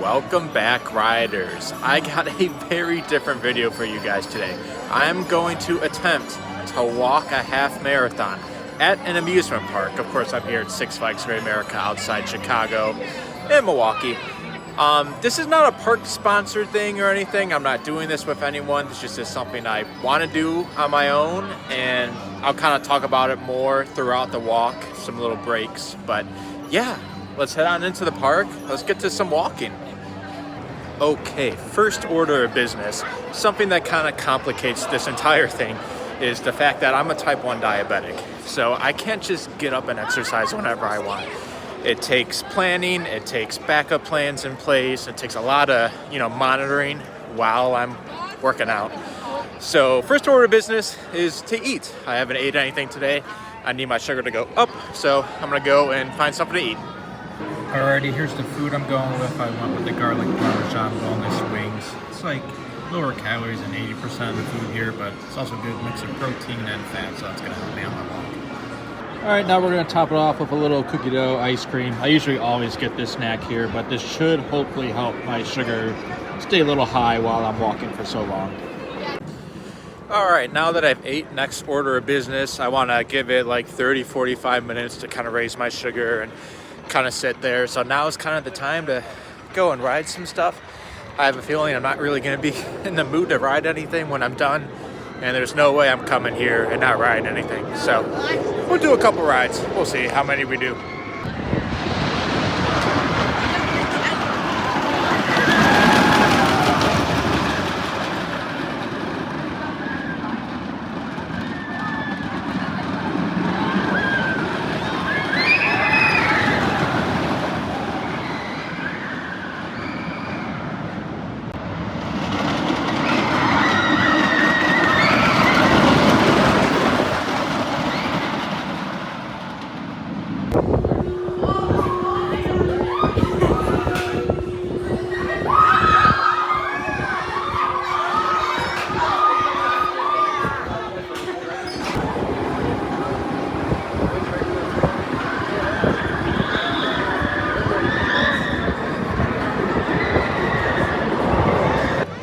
Welcome back, riders. I got a very different video for you guys today. I'm going to attempt to walk a half marathon at an amusement park. Of course, I'm here at Six Flags Great America outside Chicago in Milwaukee. This is not a park sponsored thing or anything. I'm not doing this with anyone. It's just something I want to do on my own, and I'll kind of talk about it more throughout the walk, some little breaks. But yeah, let's head on into the park. Let's get to some walking. Okay, first order of business, something that kind of complicates this entire thing is the fact that I'm a type 1 diabetic. So I can't just get up and exercise whenever I want. It takes planning, it takes backup plans in place, it takes a lot of, monitoring while I'm working out. So first order of business is to eat. I haven't ate anything today. I need my sugar to go up, so I'm gonna go and find something to eat. Alrighty, here's the food I'm going with. I went with the garlic parmesan wellness wings. It's like lower calories than 80% of the food here, but it's also a good mix of protein and fat, so it's gonna help me on my walk. Alright, now we're gonna top it off with a little cookie dough ice cream. I usually always get this snack here, but this should hopefully help my sugar stay a little high while I'm walking for so long. Alright, now that I've ate, next order of business, I wanna give it like 30-45 minutes to kind of raise my sugar and kind of sit there. So now is kind of the time to go and ride some stuff. I have a feeling I'm not really going to be in the mood to ride anything when I'm done, and there's no way I'm coming here and not riding anything. So we'll do a couple rides. We'll see how many we do.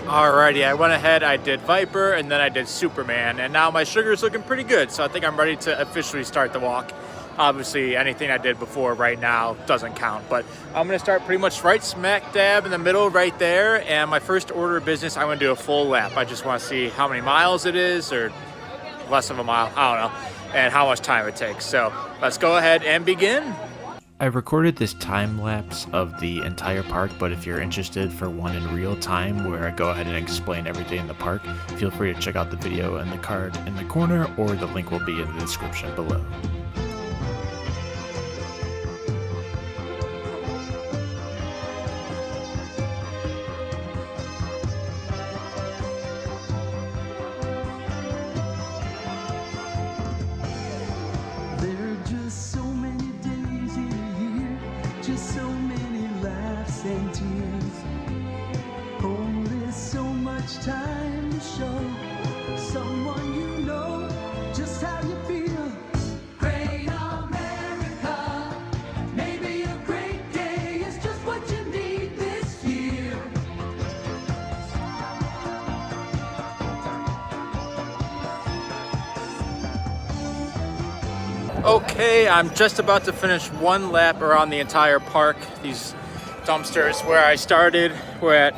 Alrighty, I went ahead, I did Viper, and then I did Superman, and now my sugar is looking pretty good, so I think I'm ready to officially start the walk. Obviously, anything I did before right now doesn't count, but I'm going to start pretty much right smack dab in the middle right there, and my first order of business, I'm going to do a full lap. I just want to see how many miles it is, or less of a mile, I don't know, and how much time it takes. So let's go ahead and begin. I recorded this time lapse of the entire park, but if you're interested for one in real time where I go ahead and explain everything in the park, feel free to check out the video in the card in the corner, or the link will be in the description below. Time to show someone you know just how you feel. Great America, maybe a great day is just what you need this year. Okay, I'm just about to finish one lap around the entire park. These dumpsters where I started, we're at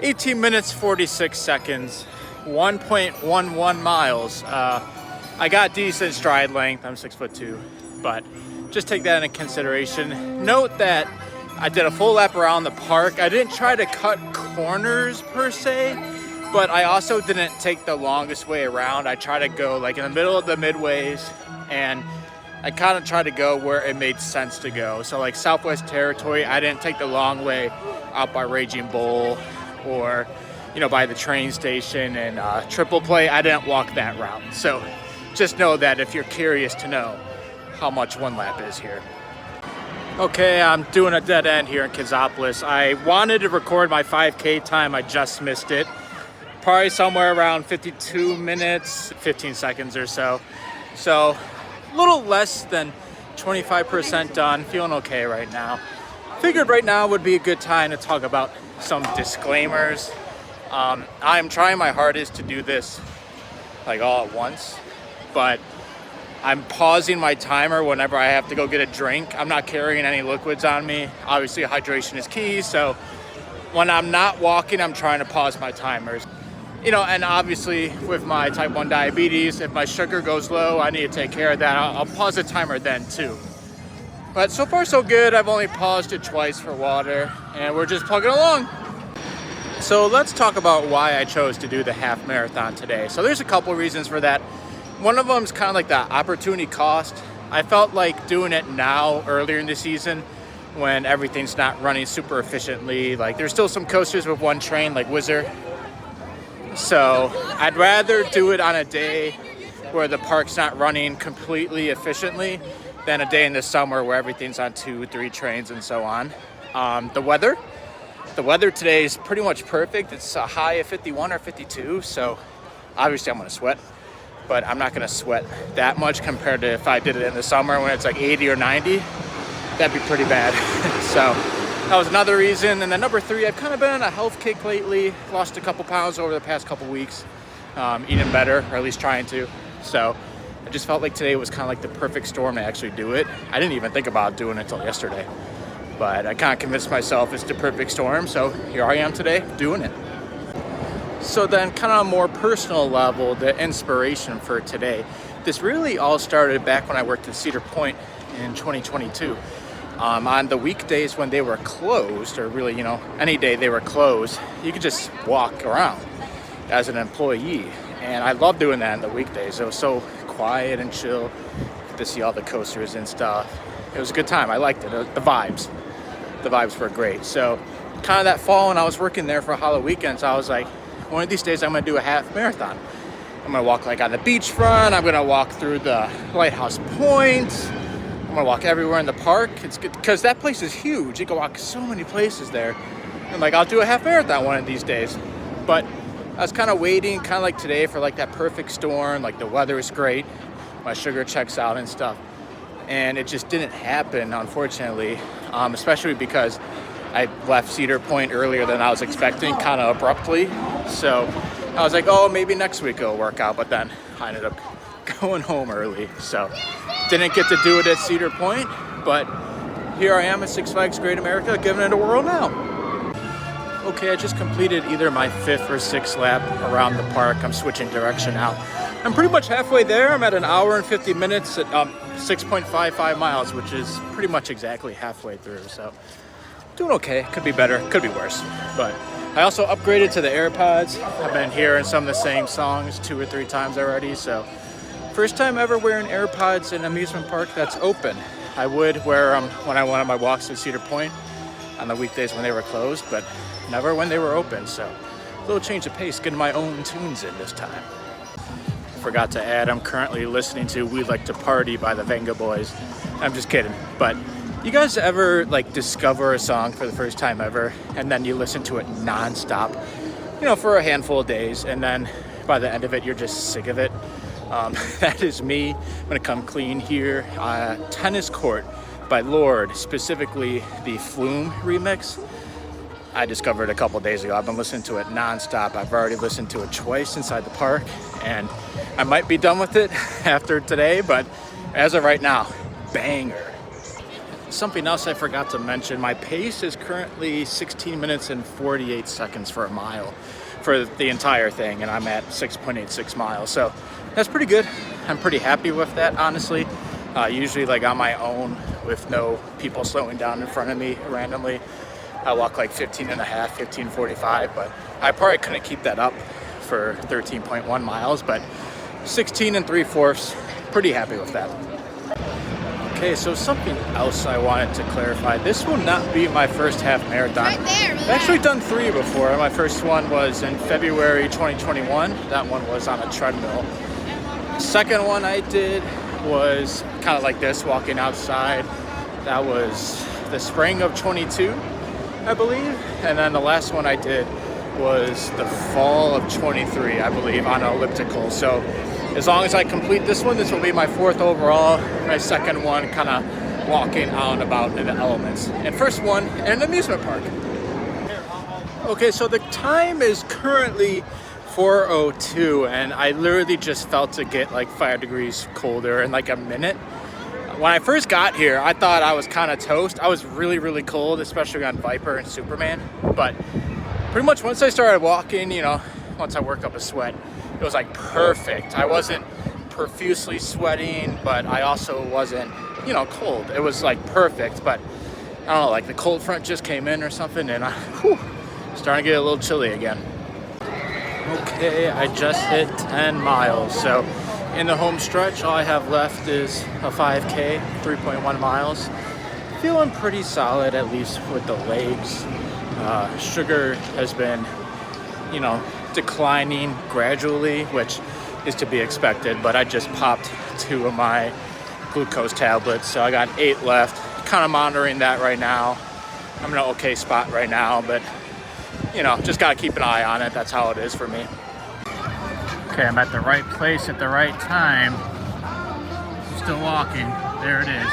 18 minutes 46 seconds, 1.11 miles. I got decent stride length. I'm 6'2", but just take that into consideration. Note that I did a full lap around the park. I didn't try to cut corners per se, but I also didn't take the longest way around. I tried to go like in the middle of the midways, and I kind of tried to go where it made sense to go. So like Southwest Territory, I didn't take the long way out by Raging Bull, or by the train station and Triple Play. I didn't walk that route. So just know that if you're curious to know how much one lap is here. Okay, I'm doing a dead end here in Kidzopolis. I wanted to record my 5K time, I just missed it. Probably somewhere around 52 minutes, 15 seconds or so. So a little less than 25% done, feeling okay right now. figured right now would be a good time to talk about some disclaimers. I'm trying my hardest to do this like all at once, but I'm pausing my timer whenever I have to go get a drink. I'm not carrying any liquids on me. Obviously hydration is key, so when I'm not walking, I'm trying to pause my timers. You know, and obviously with my type 1 diabetes, if my sugar goes low, I need to take care of that. I'll pause the timer then too. But so far so good. I've only paused it twice for water, and we're just plugging along. So let's talk about why I chose to do the half marathon today. So there's a couple reasons for that. One of them is kind of like the opportunity cost. I felt like doing it now, earlier in the season, when everything's not running super efficiently. Like there's still some coasters with one train, like Whizzer. So I'd rather do it on a day where the park's not running completely efficiently than a day in the summer where everything's on 2-3 trains and so on. The weather today is pretty much perfect. It's a high of 51 or 52, so obviously I'm gonna sweat, but I'm not gonna sweat that much compared to if I did it in the summer when it's like 80 or 90. That'd be pretty bad. So that was another reason. And then number 3, I've kind of been on a health kick lately. Lost a couple pounds over the past couple weeks, eating better, or at least trying to. So I just felt like today was kind of like the perfect storm to actually do it. I didn't even think about doing it until yesterday, but I kind of convinced myself it's the perfect storm. So here I am today doing it. So then kind of a more personal level, the inspiration for today. This really all started back when I worked at Cedar Point in 2022. On the weekdays when they were closed, or really, you know, any day they were closed, you could just walk around as an employee. And I loved doing that on the weekdays. It was so quiet and chill to see all the coasters and stuff. It was a good time. I liked it. The vibes were great. So kind of that fall when I was working there for Hollow Weekends, I was like, one of these days I'm gonna do a half marathon. I'm gonna walk like on the beachfront. I'm gonna walk through the Lighthouse Point. I'm gonna walk everywhere in the park. It's good because that place is huge. You can walk so many places there. And like, I'll do a half marathon one of these days. But I was kind of waiting, kind of like today, for like that perfect storm. Like the weather is great, my sugar checks out and stuff. And it just didn't happen, unfortunately, especially because I left Cedar Point earlier than I was expecting, kind of abruptly. So I was like, oh, maybe next week it'll work out. But then I ended up going home early. So didn't get to do it at Cedar Point, but here I am at Six Flags Great America, giving it a whirl now. Okay, I just completed either my 5th or 6th lap around the park. I'm switching direction now. I'm pretty much halfway there. I'm at an hour and 50 minutes at 6.55 miles, which is pretty much exactly halfway through. So doing okay. Could be better, could be worse. But I also upgraded to the AirPods. I've been hearing some of the same songs 2 or 3 times already. So first time ever wearing AirPods in an amusement park that's open. I would wear them when I went on my walks to Cedar Point on the weekdays when they were closed, but never when they were open. So a little change of pace, getting my own tunes in this time. Forgot to add, I'm currently listening to We Like to Party by the Venga Boys. I'm just kidding. But you guys ever like discover a song for the first time ever and then you listen to it nonstop, you know, for a handful of days, and then by the end of it, you're just sick of it? That is me. I'm gonna come clean here. Tennis Court by Lorde, specifically the Flume remix. I discovered a couple days ago. I've been listening to it nonstop. I've already listened to it twice inside the park, and I might be done with it after today, but as of right now, banger. Something else I forgot to mention, my pace is currently 16 minutes and 48 seconds for a mile for the entire thing, and I'm at 6.86 miles. So that's pretty good. I'm pretty happy with that, honestly. Usually like on my own with no people slowing down in front of me randomly, I walk like 15 and a half, 15:45, but I probably couldn't keep that up for 13.1 miles, but 16 3/4, pretty happy with that. Okay, so something else I wanted to clarify. This will not be my first half marathon. Right there, I've actually done 3 before. My first one was in February 2021. That one was on a treadmill. Second one I did was kind of like this, walking outside. That was the spring of 22, I believe. And then the last one I did was the fall of 23, I believe, on an elliptical. So as long as I complete this one, this will be my 4th overall. My second one kind of walking out and about in the elements. And first one in an amusement park. Okay, so the time is currently 4:02, and I literally just felt it get like 5 degrees colder in like a minute. When I first got here, I thought I was kind of toast. I was really, really cold, especially on Viper and Superman. But pretty much once I started walking, you know, once I worked up a sweat, it was like perfect. I wasn't profusely sweating, but I also wasn't, you know, cold. It was like perfect, but I don't know, like the cold front just came in or something, and starting to get a little chilly again. Okay, I just hit 10 miles, so in the home stretch, all I have left is a 5K, 3.1 miles. Feeling pretty solid, at least with the legs. Sugar has been, you know, declining gradually, which is to be expected, but I just popped 2 of my glucose tablets, so I got 8 left. Kind of monitoring that right now. I'm in an okay spot right now, but you know, just gotta keep an eye on it. That's how it is for me. Okay, I'm at the right place at the right time. Still walking. There it is.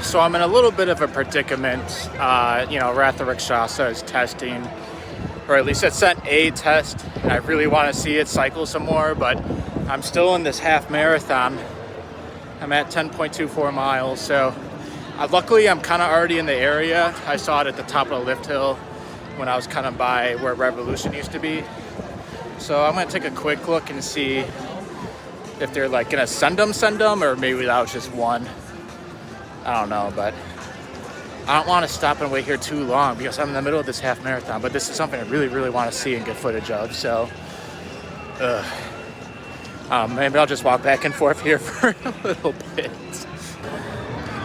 So I'm in a little bit of a predicament. You know, Ratha is testing, or at least it sent a test, and I really want to see it cycle some more, but I'm still in this half marathon. I'm at 10.24 miles, so luckily I'm kind of already in the area. I saw it at the top of the lift hill when I was kind of by where Revolution used to be. So I'm gonna take a quick look and see if they're like gonna send them, or maybe that was just one. I don't know, but I don't want to stop and wait here too long because I'm in the middle of this half marathon, but this is something I really, really want to see and get footage of, so maybe I'll just walk back and forth here for a little bit.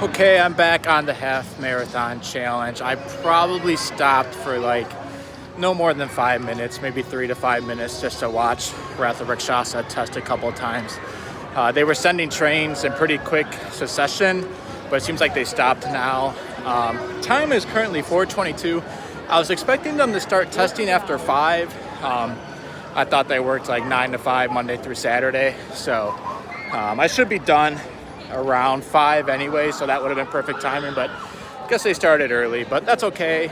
Okay, I'm back on the half marathon challenge. I probably stopped for like no more than 5 minutes, maybe 3 to 5 minutes, just to watch Ratha test a couple of times. They were sending trains in pretty quick succession, but it seems like they stopped now. Time is currently 4:22. I was expecting them to start testing after 5. I thought they worked like 9 to 5 Monday through Saturday, so I should be done around 5 anyway, so that would have been perfect timing, but I guess they started early, but that's okay.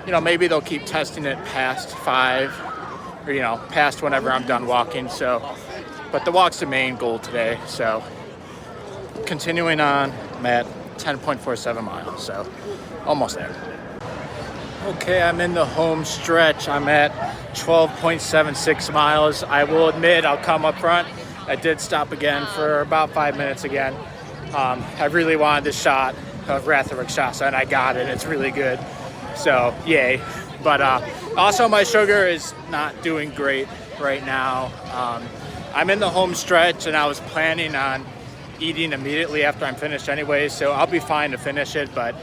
You know, maybe they'll keep testing it past 5, or, you know, past whenever I'm done walking, so, but the walk's the main goal today, so continuing on, I'm at 10.47 miles, so almost there. Okay, I'm in the home stretch. I'm at 12.76 miles. I will admit, I'll come up front, I did stop again for about 5 minutes again. I really wanted this shot of Ratha, and I got it. It's really good, so yay. But also my sugar is not doing great right now. I'm in the home stretch, and I was planning on eating immediately after I'm finished anyway, so I'll be fine to finish it, but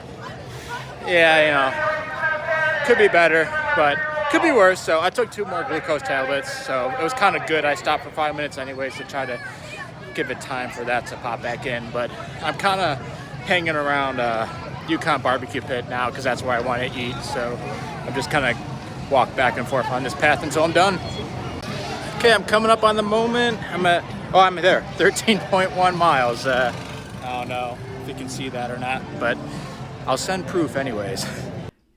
yeah, you know, could be better, but could be worse. So I took 2 more glucose tablets, so it was kind of good. I stopped for 5 minutes anyways to try to give it time for that to pop back in, but I'm kind of hanging around Yukon barbecue pit now because that's where I want to eat, so I'm just kind of walk back and forth on this path until I'm done. Okay, I'm coming up on the moment. I'm there, 13.1 miles. I don't know if you can see that or not, but I'll send proof anyways.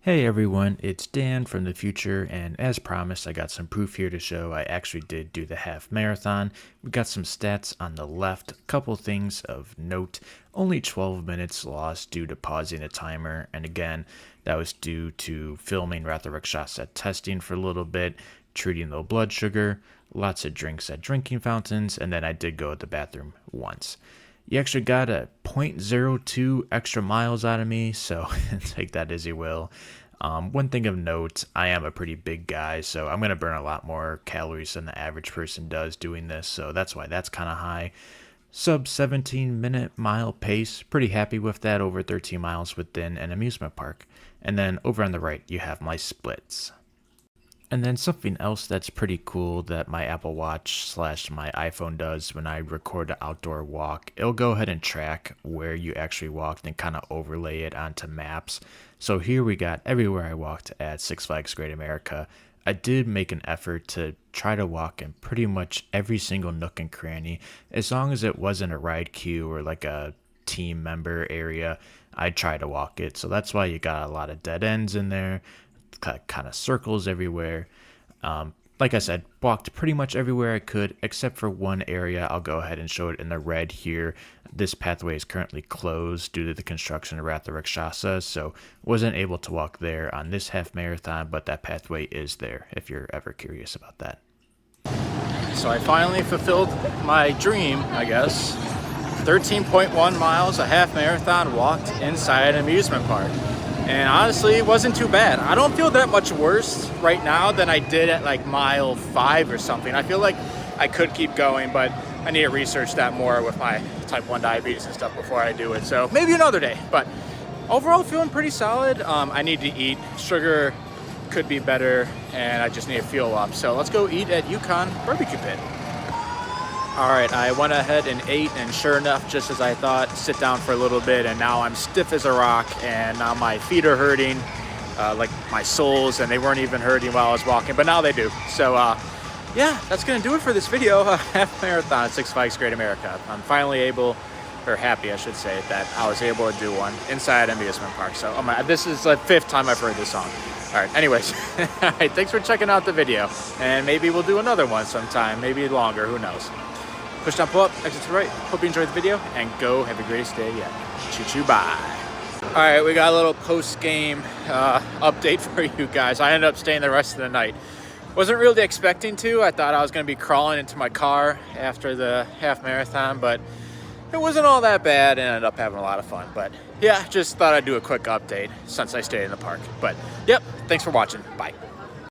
Hey everyone, it's Dan from the future, and as promised, I got some proof here to show I actually did do the half marathon. We got some stats on the left, a couple things of note. Only 12 minutes lost due to pausing a timer, and again, that was due to filming Ratha testing for a little bit, treating low blood sugar, lots of drinks at drinking fountains, and then I did go to the bathroom once. You actually got a 0.02 extra miles out of me, so take that as you will. One thing of note, I am a pretty big guy, so I'm going to burn a lot more calories than the average person does doing this, so that's why that's kind of high. Sub 17-minute mile pace, pretty happy with that, over 13 miles within an amusement park. And then over on the right, you have my splits. And then something else that's pretty cool that my Apple Watch / my iPhone does when I record an outdoor walk, it'll go ahead and track where you actually walked and kind of overlay it onto maps. So here we got everywhere I walked at Six Flags Great America. I did make an effort to try to walk in pretty much every single nook and cranny. As long as it wasn't a ride queue or like a team member area, I try to walk it. So that's why you got a lot of dead ends in there, kind of circles everywhere. Like I said, walked pretty much everywhere I could, except for one area. I'll go ahead and show it in the red here. This pathway is currently closed due to the construction of Ratha Rakshasa, so wasn't able to walk there on this half marathon, but that pathway is there if you're ever curious about that. So I finally fulfilled my dream, I guess. 13.1 miles, a half marathon, walked inside an amusement park. And honestly, it wasn't too bad. I don't feel that much worse right now than I did at like mile 5 or something. I feel like I could keep going, but I need to research that more with my type 1 diabetes and stuff before I do it. So maybe another day, but overall feeling pretty solid. I need to eat. Sugar could be better, and I just need to fuel up. So let's go eat at Yukon Barbecue Pit. All right, I went ahead and ate, and sure enough, just as I thought, sit down for a little bit, and now I'm stiff as a rock, and now my feet are hurting, like my soles, and they weren't even hurting while I was walking, but now they do. So yeah, that's gonna do it for this video. Half marathon at Six Flags Great America. I'm finally able, or happy I should say, that I was able to do one inside an amusement park. So this is the 5th time I've heard this song. All right, anyways, all right, thanks for checking out the video, and maybe we'll do another one sometime, maybe longer, who knows. Push down, pull up, exit to the right. Hope you enjoyed the video, and go have the greatest day yet. Choo-choo, bye. All right, we got a little post-game update for you guys. I ended up staying the rest of the night. Wasn't really expecting to. I thought I was gonna be crawling into my car after the half marathon, but it wasn't all that bad, and ended up having a lot of fun. But yeah, just thought I'd do a quick update since I stayed in the park. But yep, thanks for watching, bye.